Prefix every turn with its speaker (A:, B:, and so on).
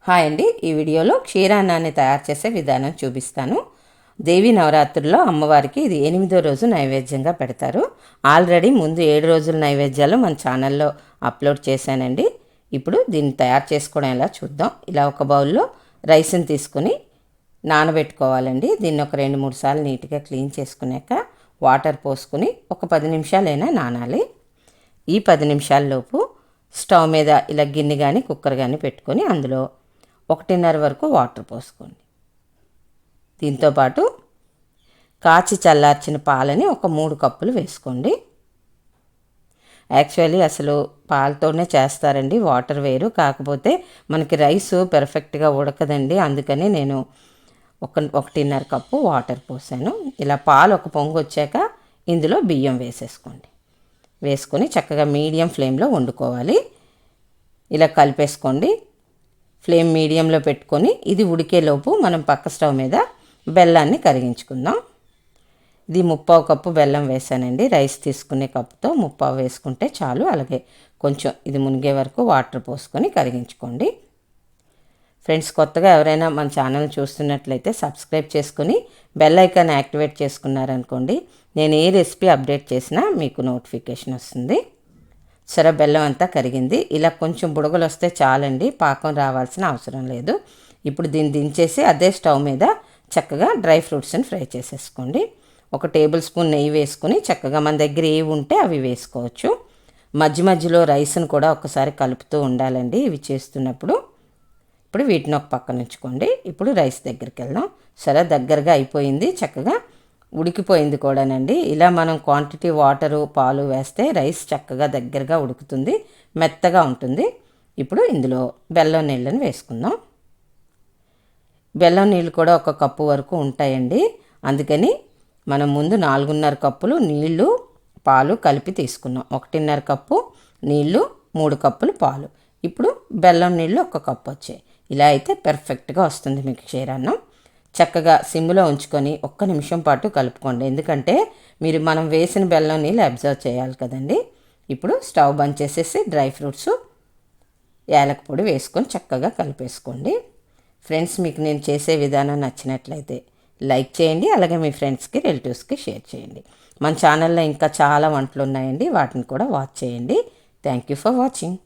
A: Hi అండి, ఈ వీడియోలో క్షీరాన్నాన్ని తయారు చేసే విధానం చూపిస్తాను. దేవీ నవరాత్రుల్లో అమ్మవారికి ఇది 8వ రోజు నైవేద్యంగా పెడతారు. ఆల్రెడీ ముందు 7 రోజుల నైవేద్యాలు మన ఛానల్లో అప్లోడ్ చేశానండి. ఇప్పుడు దీన్ని తయారు చేసుకోవడం ఎలా చూద్దాం. ఇలా ఒక బౌల్లో రైస్ని తీసుకుని నానబెట్టుకోవాలండి. దీన్ని ఒక 2-3 సార్లు నీట్గా క్లీన్ చేసుకున్నాక వాటర్ పోసుకుని ఒక 10 నిమిషాలైనా నానాలి. ఈ 10 నిమిషాల్లోపు స్టవ్ మీద ఇలా గిన్నె కానీ కుక్కర్ కానీ పెట్టుకొని అందులో 1:30 వరకు వాటర్ పోసుకోండి. దీంతోపాటు కాచి చల్లార్చిన పాలని ఒక 3 కప్పులు వేసుకోండి. యాక్చువల్లీ అసలు పాలతోనే చేస్తారండి, వాటర్ వేరు. కాకపోతే మనకి రైస్ పెర్ఫెక్ట్గా ఉడకదండి, అందుకని నేను 1:30 కప్పు వాటర్ పోసాను. ఇలా పాలు ఒక పొంగు వచ్చాక ఇందులో బియ్యం వేసేసుకోండి. వేసుకొని చక్కగా మీడియం ఫ్లేమ్లో వండుకోవాలి. ఇలా కలిపేసుకోండి. ఫ్లేమ్ మీడియంలో పెట్టుకొని ఇది ఉడికేలోపు మనం పక్క స్టవ్ మీద బెల్లాన్ని కరిగించుకుందాం. ఇది 3/4 కప్పు బెల్లం వేసానండి. రైస్ తీసుకునే కప్పుతో 3/4 వేసుకుంటే చాలు. అలాగే కొంచెం ఇది మునిగే వరకు వాటర్ పోసుకొని కరిగించుకోండి. ఫ్రెండ్స్, కొత్తగా ఎవరైనా మన ఛానల్ చూస్తున్నట్లయితే సబ్స్క్రైబ్ చేసుకొని బెల్ ఐకాన్ యాక్టివేట్ చేసుకున్నారనుకోండి, నేను ఏ రెసిపీ అప్డేట్ చేసినా మీకు నోటిఫికేషన్ వస్తుంది. సరే, బెల్లం అంతా కరిగింది. ఇలా కొంచెం బుడగలు వస్తే చాలండి, పాకం రావాల్సిన అవసరం లేదు. ఇప్పుడు దీన్ని దించేసి అదే స్టవ్ మీద చక్కగా డ్రై ఫ్రూట్స్ని ఫ్రై చేసేసుకోండి. 1 టేబుల్ స్పూన్ నెయ్యి వేసుకుని చక్కగా మన దగ్గర ఏవి ఉంటే అవి వేసుకోవచ్చు. మధ్య మధ్యలో రైస్ని కూడా ఒకసారి కలుపుతూ ఉండాలండి ఇవి చేస్తున్నప్పుడు. ఇప్పుడు వీటిని ఒక పక్కన ఉంచుకోండి. ఇప్పుడు రైస్ దగ్గరికి వెళ్దాం. సరే, దగ్గరగా అయిపోయింది, చక్కగా ఉడికిపోయింది కూడానండి. ఇలా మనం క్వాంటిటీ వాటరు పాలు వేస్తే రైస్ చక్కగా దగ్గరగా ఉడుకుతుంది, మెత్తగా ఉంటుంది. ఇప్పుడు ఇందులో బెల్లం నీళ్ళని వేసుకుందాం. బెల్లం నీళ్ళు కూడా 1 కప్పు వరకు ఉంటాయండి, అందుకని మనం ముందు 4.5 కప్పులు నీళ్ళు పాలు కలిపి తీసుకున్నాం. 1.5 కప్పు నీళ్ళు, 3 కప్పులు పాలు. ఇప్పుడు బెల్లం నీళ్ళు 1 కప్పు వచ్చాయి. ఇలా అయితే పెర్ఫెక్ట్గా వస్తుంది మీకు క్షీరాన్నం. చక్కగా సిమ్లో ఉంచుకొని 1 నిమిషం పాటు కలుపుకోండి, ఎందుకంటే మనం వేసిన బెల్లం నీళ్ళు అబ్జర్వ్ చేయాలి కదండి. ఇప్పుడు స్టవ్ బంద్ చేసేసి డ్రై ఫ్రూట్స్, యాలక పొడి వేసుకొని చక్కగా కలిపేసుకోండి. ఫ్రెండ్స్, మీకు నేను చేసే విధానం నచ్చినట్లయితే లైక్ చేయండి, అలాగే మీ ఫ్రెండ్స్కి రిలేటివ్స్కి షేర్ చేయండి. మన ఛానల్లో ఇంకా చాలా వంటలు ఉన్నాయండి, వాటిని కూడా వాచ్ చేయండి. Thank you for watching.